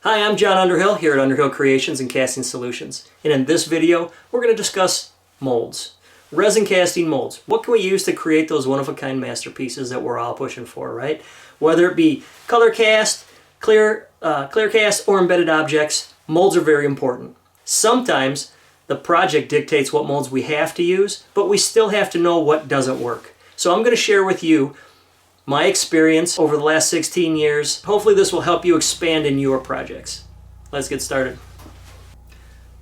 Hi, I'm John Underhill here at Underhill Creations and Casting Solutions. And in this video, we're going to discuss molds. Resin casting molds. What can we use to create those one-of-a-kind masterpieces that we're all pushing for, right? Whether it be color cast, clear cast, or embedded objects, molds are very important. Sometimes the project dictates what molds we have to use, but we still have to know what doesn't work. So I'm going to share with you my experience over the last 16 years. Hopefully this will help you expand in your projects. Let's get started.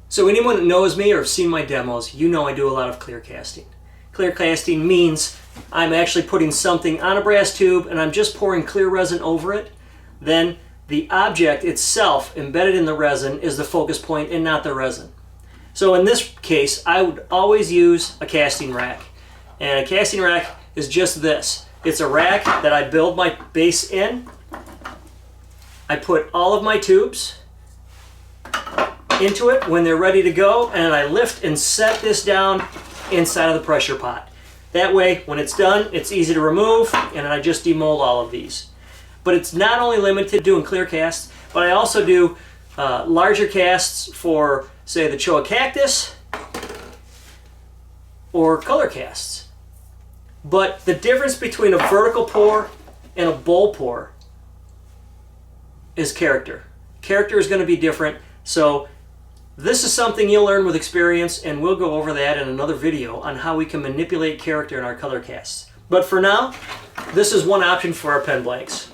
So anyone that knows me or have seen my demos, you know I do a lot of clear casting. Clear casting means I'm actually putting something on a brass tube and I'm just pouring clear resin over it. Then the object itself embedded in the resin is the focus point and not the resin. So in this case, I would always use a casting rack. And a casting rack is just this. It's a rack that I build my base in. I put all of my tubes into it when they're ready to go, and I lift and set this down inside of the pressure pot. That way, when it's done, it's easy to remove, and I just demold all of these. But it's not only limited to doing clear casts, but I also do larger casts for, say, the Choa cactus or color casts. But the difference between a vertical pour and a bowl pour is character. Character is going to be different. So this is something you'll learn with experience, and we'll go over that in another video on how we can manipulate character in our color casts. But for now, this is one option for our pen blanks.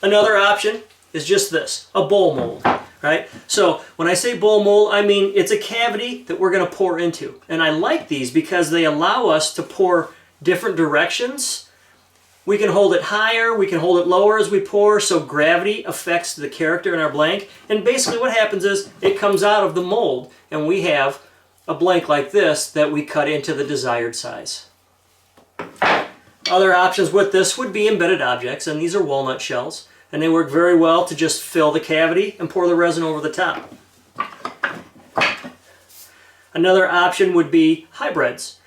Another option is just this, a bowl mold. Right? So when I say bowl mold, I mean it's a cavity that we're going to pour into. And I like these because they allow us to pour different directions. We can hold it higher, we can hold it lower as we pour, so gravity affects the character in our blank. And basically what happens is it comes out of the mold and we have a blank like this that we cut into the desired size. Other options with this would be embedded objects, and these are walnut shells. And they work very well to just fill the cavity and pour the resin over the top. Another option would be hybrids.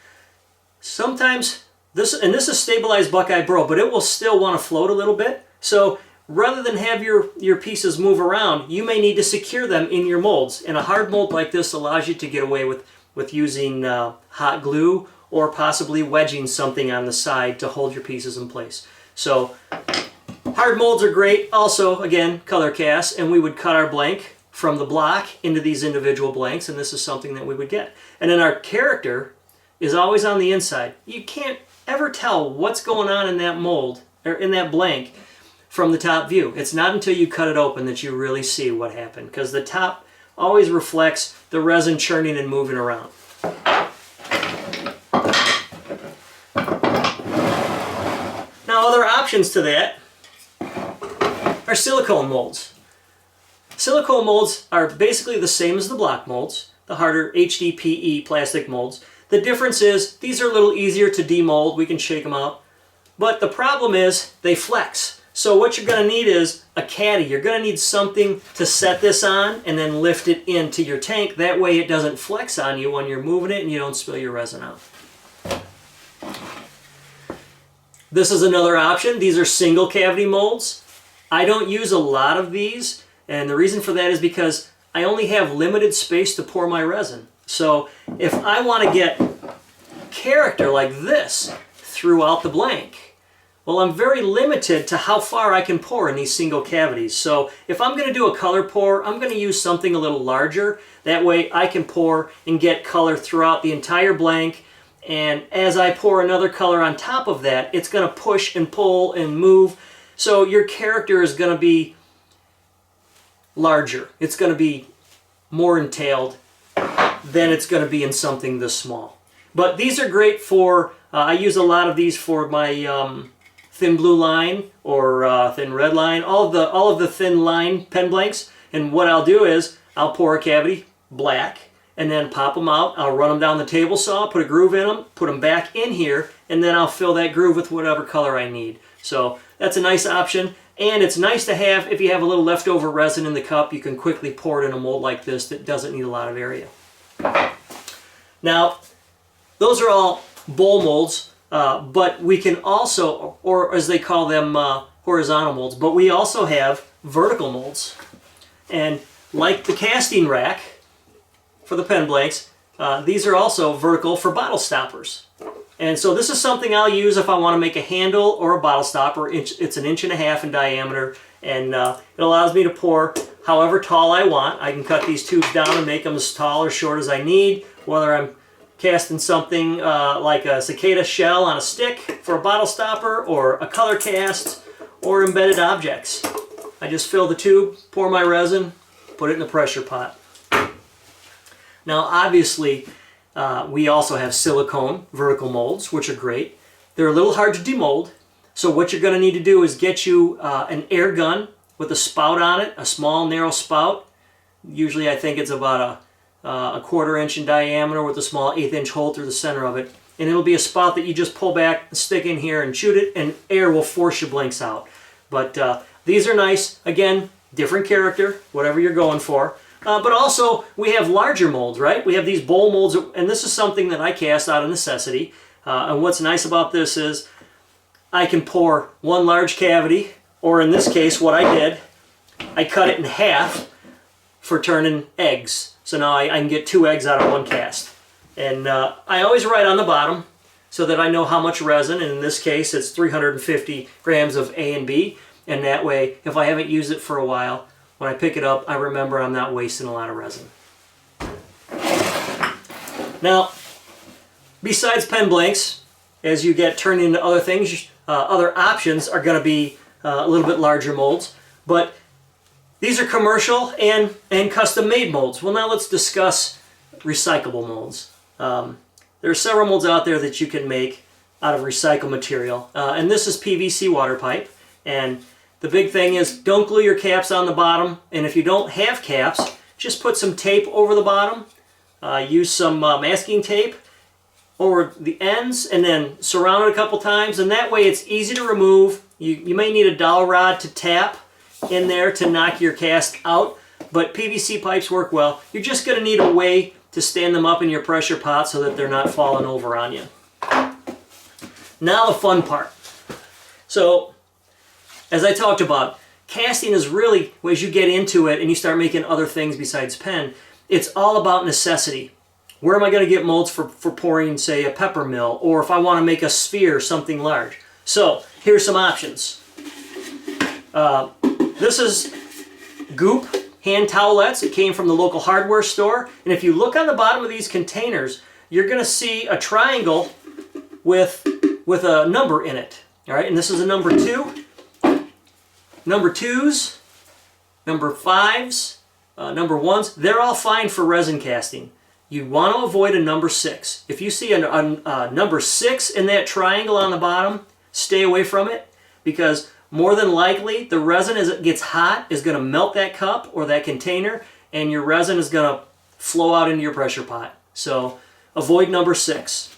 Sometimes, this is stabilized Buckeye burl, but it will still want to float a little bit. So rather than have your pieces move around, you may need to secure them in your molds. And a hard mold like this allows you to get away with using hot glue or possibly wedging something on the side to hold your pieces in place. So hard molds are great. Also, again, color casts, and we would cut our blank from the block into these individual blanks, and this is something that we would get. And then our character is always on the inside. You can't ever tell what's going on in that mold, or in that blank, from the top view. It's not until you cut it open that you really see what happened, because the top always reflects the resin churning and moving around. Now, other options to that are silicone molds. Silicone molds are basically the same as the block molds, the harder HDPE plastic molds. The difference is these are a little easier to demold. We can shake them out. But the problem is they flex. So what you're going to need is a caddy. You're going to need something to set this on and then lift it into your tank. That way it doesn't flex on you when you're moving it and you don't spill your resin out. This is another option. These are single cavity molds. I don't use a lot of these, and the reason for that is because I only have limited space to pour my resin. So if I want to get character like this throughout the blank, well, I'm very limited to how far I can pour in these single cavities. So if I'm going to do a color pour, I'm going to use something a little larger. That way I can pour and get color throughout the entire blank. And as I pour another color on top of that, it's going to push and pull and move. So your character is going to be larger. It's going to be more entailed than it's going to be in something this small. But these are great for, I use a lot of these for my thin blue line or thin red line, all of the thin line pen blanks. And what I'll do is I'll pour a cavity black and then pop them out. I'll run them down the table saw, put a groove in them, put them back in here, and then I'll fill that groove with whatever color I need. So that's a nice option, and it's nice to have if you have a little leftover resin in the cup. You can quickly pour it in a mold like this that doesn't need a lot of area. Now, those are all bowl molds, but we can also, or as they call them, horizontal molds, but we also have vertical molds. And like the casting rack for the pen blanks, these are also vertical for bottle stoppers. And so this is something I'll use if I want to make a handle or a bottle stopper. It's 1.5 inches in diameter, and it allows me to pour however tall I want. I can cut these tubes down and make them as tall or short as I need, whether I'm casting something like a cicada shell on a stick for a bottle stopper, or a color cast, or embedded objects. I just fill the tube, pour my resin, put it in the pressure pot. Now obviously we also have silicone vertical molds, which are great. They're a little hard to demold, so what you're going to need to do is get you an air gun with a spout on it, a small narrow spout. Usually I think it's about a 1/4 inch in diameter with a small 1/8 inch hole through the center of it. And it'll be a spout that you just pull back, stick in here and shoot it, and air will force your blanks out. But these are nice. Again, different character, whatever you're going for. But also, we have larger molds, right? We have these bowl molds, and this is something that I cast out of necessity. And what's nice about this is I can pour one large cavity, or in this case, what I did, I cut it in half for turning eggs. So now I can get 2 eggs out of one cast. And I always write on the bottom so that I know how much resin, and in this case it's 350 grams of A and B, and that way if I haven't used it for a while, when I pick it up I remember I'm not wasting a lot of resin. Now, besides pen blanks, as you get turned into other things, other options are going to be a little bit larger molds, but these are commercial and custom made molds. Well, now let's discuss recyclable molds. There are several molds out there that you can make out of recycled material, and this is PVC water pipe. And the big thing is, don't glue your caps on the bottom, and if you don't have caps, just put some tape over the bottom. Use some masking tape over the ends, and then surround it a couple times, and that way it's easy to remove. You may need a dowel rod to tap in there to knock your cast out, but PVC pipes work well. You're just going to need a way to stand them up in your pressure pot so that they're not falling over on you. Now the fun part. So, as I talked about, casting is really, as you get into it and you start making other things besides pen, it's all about necessity. Where am I going to get molds for pouring, say, a pepper mill, or if I want to make a sphere, something large? So, here's some options. This is Goop hand towelettes. It came from the local hardware store. And if you look on the bottom of these containers, you're going to see a triangle with a number in it. All right, and this is a number 2. Number 2s, number 5s, number 1s, they're all fine for resin casting. You want to avoid a number 6. If you see a number 6 in that triangle on the bottom, stay away from it, because more than likely the resin, as it gets hot, is going to melt that cup or that container, and your resin is going to flow out into your pressure pot. So avoid number 6.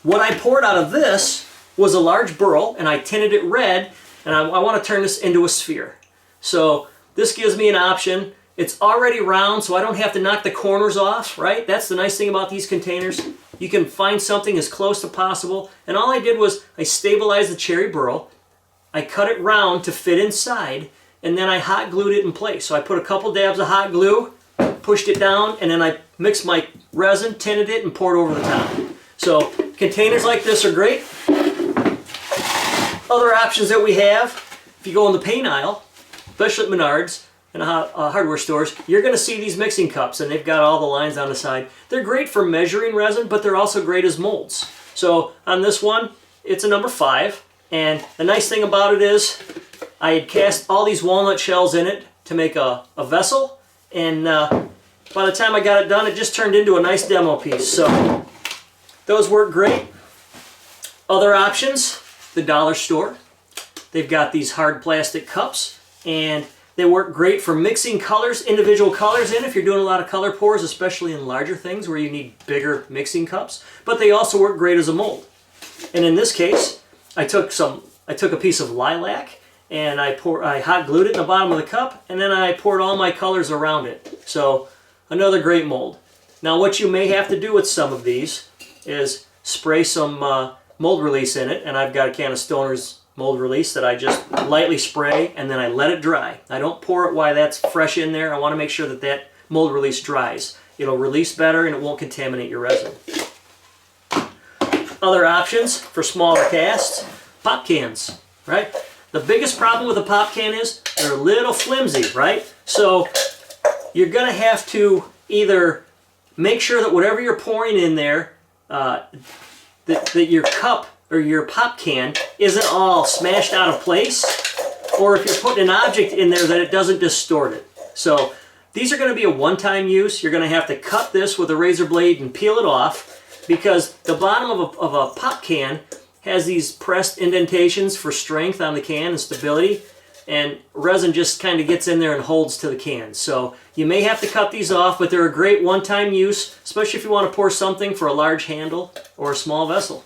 What I poured out of this was a large burl, and I tinted it red, and I want to turn this into a sphere. So this gives me an option. It's already round, so I don't have to knock the corners off, right? That's the nice thing about these containers. You can find something as close to possible. And all I did was I stabilized the cherry burl. I cut it round to fit inside, and then I hot glued it in place. So I put a couple dabs of hot glue, pushed it down, and then I mixed my resin, tinted it, and poured over the top. So containers like this are great. Other options that we have, if you go in the paint aisle, especially at Menards and hardware stores, you're going to see these mixing cups, and they've got all the lines on the side. They're great for measuring resin, but they're also great as molds. So on this one, it's a number 5, and the nice thing about it is I had cast all these walnut shells in it to make a vessel, and by the time I got it done, it just turned into a nice demo piece. So those work great. Other options, the dollar store. They've got these hard plastic cups, and they work great for mixing colors, individual colors in if you're doing a lot of color pours, especially in larger things where you need bigger mixing cups. But they also work great as a mold. And in this case, I took a piece of lilac, and I hot glued it in the bottom of the cup, and then I poured all my colors around it. So another great mold. Now what you may have to do with some of these is spray some mold release in it, and I've got a can of Stoner's mold release that I just lightly spray and then I let it dry. I don't pour it while that's fresh in there. I want to make sure that that mold release dries. It'll release better and it won't contaminate your resin. Other options for smaller casts, pop cans, right? The biggest problem with a pop can is they're a little flimsy, right? So you're going to have to either make sure that whatever you're pouring in there, that your cup or your pop can isn't all smashed out of place, or if you're putting an object in there that it doesn't distort it. So these are going to be a one-time use. You're going to have to cut this with a razor blade and peel it off, because the bottom of a pop can has these pressed indentations for strength on the can and stability, and resin just kind of gets in there and holds to the can. So you may have to cut these off, but they're a great one-time use, especially if you want to pour something for a large handle or a small vessel.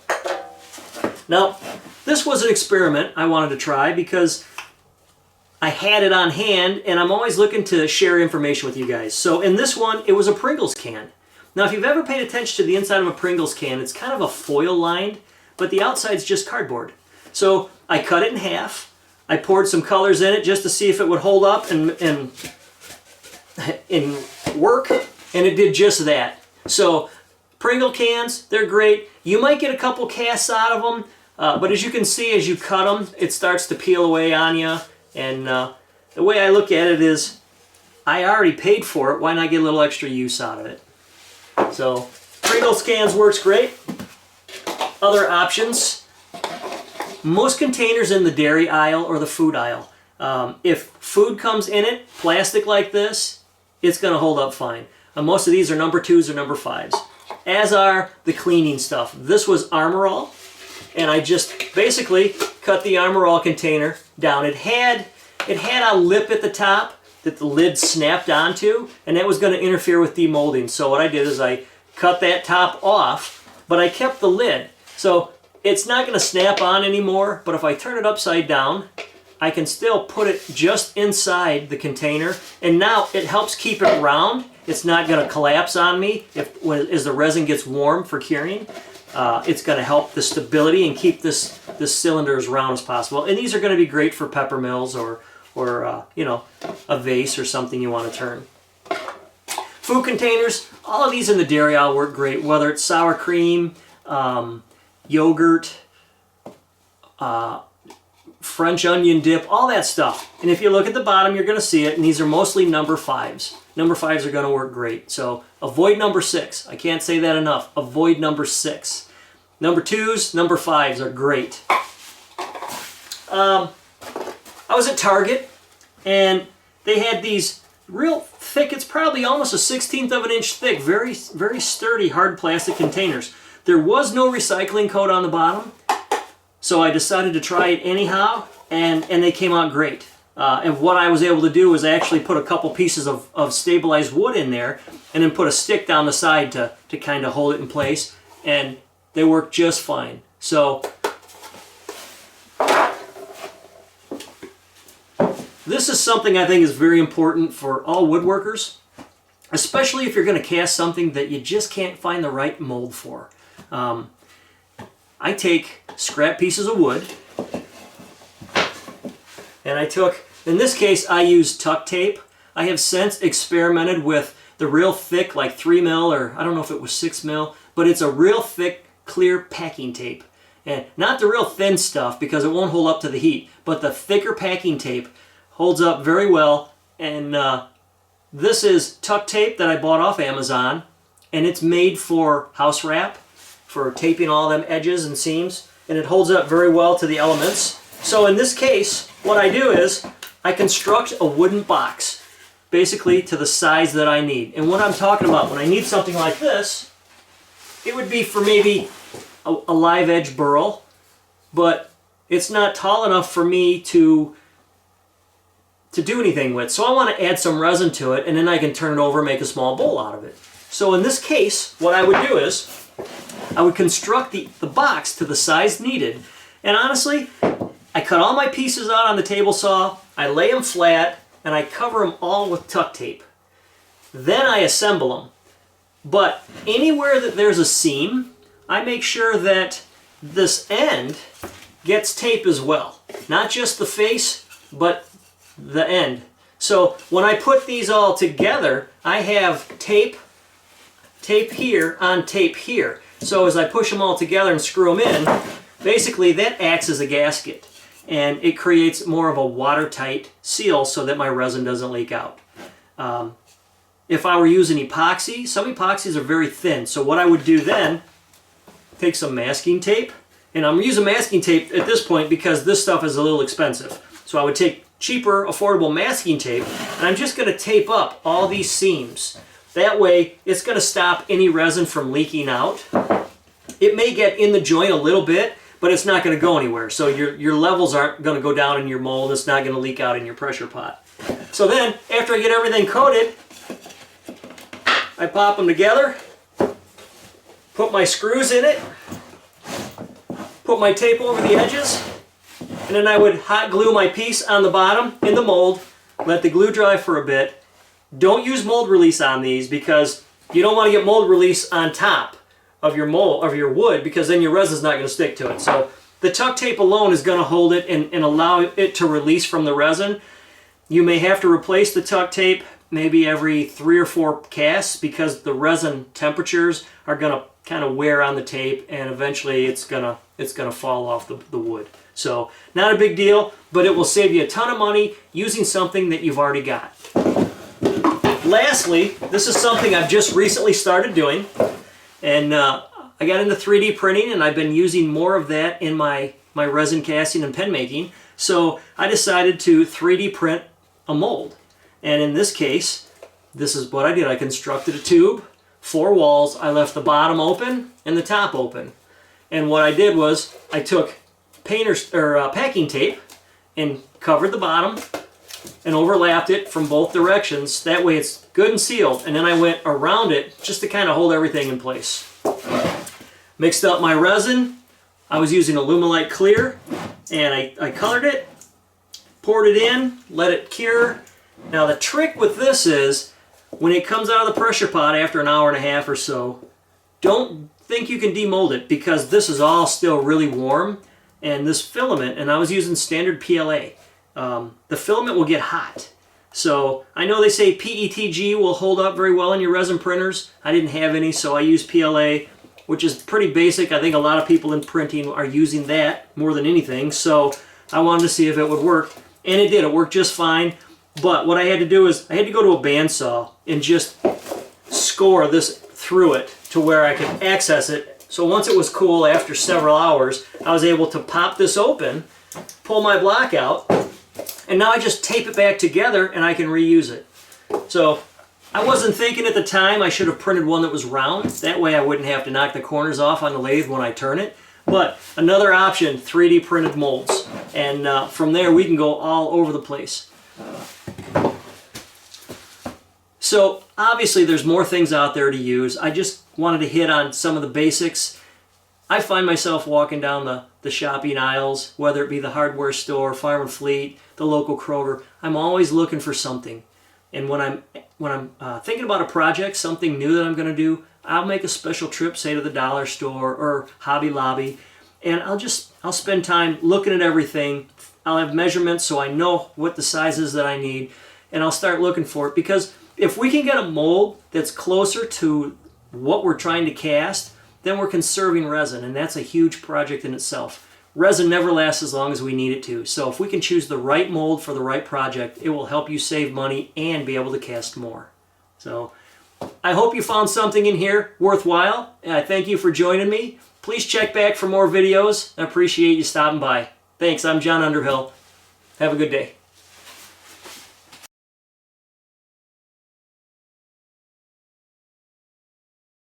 Now, this was an experiment I wanted to try because I had it on hand, and I'm always looking to share information with you guys. So in this one, it was a Pringles can. Now, if you've ever paid attention to the inside of a Pringles can, it's kind of a foil lined, but the outside's just cardboard. So I cut it in half. I poured some colors in it just to see if it would hold up and work, and it did just that. So Pringle cans, they're great. You might get a couple casts out of them, but as you can see, as you cut them, it starts to peel away on you. And the way I look at it is, I already paid for it, why not get a little extra use out of it? So Pringles cans works great. Other options, most containers in the dairy aisle or the food aisle, if food comes in it, plastic like this, it's going to hold up fine. Most of these are number 2s or number 5s, as are the cleaning stuff. This was Armor All, and I just basically cut the Armor All container down. It had a lip at the top that the lid snapped onto, and that was going to interfere with demolding. So what I did is I cut that top off, but I kept the lid. So it's not going to snap on anymore, but if I turn it upside down, I can still put it just inside the container, and now it helps keep it round. It's not going to collapse on me as the resin gets warm for curing. It's going to help the stability and keep this cylinder as round as possible. And these are going to be great for pepper mills or you know, a vase or something you want to turn. Food containers, all of these in the dairy aisle work great, whether it's sour cream, yogurt, French onion dip, all that stuff. And if you look at the bottom, you're going to see it, and these are mostly number 5s. Number 5s are going to work great. So avoid number 6. I can't say that enough. Avoid number 6. Number 2s, number 5s are great. I was at Target, and they had these real thick, it's probably almost a 1/16 of an inch thick, very, very sturdy hard plastic containers. There was no recycling coat on the bottom, so I decided to try it anyhow, and they came out great. And what I was able to do was actually put a couple pieces of stabilized wood in there, and then put a stick down the side to kind of hold it in place, and they worked just fine. So this is something I think is very important for all woodworkers, especially if you're going to cast something that you just can't find the right mold for. I take scrap pieces of wood, and in this case, I use tuck tape. I have since experimented with the real thick, like 3 mil, or I don't know if it was 6 mil, but it's a real thick, clear packing tape. And not the real thin stuff, because it won't hold up to the heat, but the thicker packing tape holds up very well. And this is tuck tape that I bought off Amazon, and it's made for house wrap, for taping all them edges and seams, and it holds up very well to the elements. So in this case, what I do is I construct a wooden box, basically to the size that I need. And what I'm talking about, when I need something like this, it would be for maybe a live edge burl, but it's not tall enough for me to do anything with. So I want to add some resin to it, and then I can turn it over and make a small bowl out of it. So in this case, what I would do is I would construct the box to the size needed, and honestly, I cut all my pieces out on the table saw, I lay them flat, and I cover them all with tuck tape. Then I assemble them. But anywhere that there's a seam, I make sure that this end gets tape as well. Not just the face, but the end. So when I put these all together, I have tape here on tape here. So as I push them all together and screw them in, basically that acts as a gasket. And it creates more of a watertight seal so that my resin doesn't leak out. If I were using epoxy, some epoxies are very thin. So what I would do then, take some masking tape. And I'm using masking tape at this point because this stuff is a little expensive. So I would take cheaper, affordable masking tape, and I'm just going to tape up all these seams. That way, it's going to stop any resin from leaking out. It may get in the joint a little bit, but it's not going to go anywhere. So your levels aren't going to go down in your mold. It's not going to leak out in your pressure pot. So then, after I get everything coated, I pop them together, put my screws in it, put my tape over the edges, and then I would hot glue my piece on the bottom in the mold, let the glue dry for a bit. Don't use mold release on these because you don't want to get mold release on top of your mold, of your wood, because then your resin's not going to stick to it. So the tuck tape alone is going to hold it and allow it to release from the resin. You may have to replace the tuck tape maybe every 3 or 4 casts because the resin temperatures are going to kind of wear on the tape and eventually it's gonna fall off the wood. So not a big deal, but it will save you a ton of money using something that you've already got. Lastly, this is something I've just recently started doing, and I got into 3D printing and I've been using more of that in my resin casting and pen making. So I decided to 3D print a mold. And in this case, this is what I did. I constructed a tube, 4 walls. I left the bottom open and the top open. And what I did was I took packing tape and covered the bottom and overlapped it from both directions. That way it's good and sealed. And then I went around it just to kind of hold everything in place. Mixed up my resin. I was using Alumilite Clear, and I colored it, poured it in, let it cure. Now the trick with this is, when it comes out of the pressure pot after an hour and a half or so, don't think you can demold it because this is all still really warm, and this filament, and I was using standard PLA, the filament will get hot. So I know they say PETG will hold up very well in your resin printers. I didn't have any, so I used PLA, which is pretty basic. I think a lot of people in printing are using that more than anything, so I wanted to see if it would work, and it did. It worked just fine. But what I had to do is I had to go to a bandsaw and just score this through it to where I could access it. So once it was cool after several hours, I was able to pop this open, pull my block out, and now I just tape it back together and I can reuse it. So I wasn't thinking at the time I should have printed one that was round. That way I wouldn't have to knock the corners off on the lathe when I turn it. But another option, 3D printed molds. And from there we can go all over the place. So obviously there's more things out there to use. I just wanted to hit on some of the basics. I find myself walking down the shopping aisles, whether it be the hardware store, Farm and Fleet, the local Kroger. I'm always looking for something. And when I'm thinking about a project, something new that I'm going to do, I'll make a special trip, say to the dollar store or Hobby Lobby, and I'll spend time looking at everything. I'll have measurements so I know what the size is that I need, and I'll start looking for it, because if we can get a mold that's closer to what we're trying to cast, then we're conserving resin, and that's a huge project in itself. Resin never lasts as long as we need it to, so if we can choose the right mold for the right project, it will help you save money and be able to cast more. So I hope you found something in here worthwhile, and I thank you for joining me. Please check back for more videos. I appreciate you stopping by. Thanks, I'm John Underhill. Have a good day.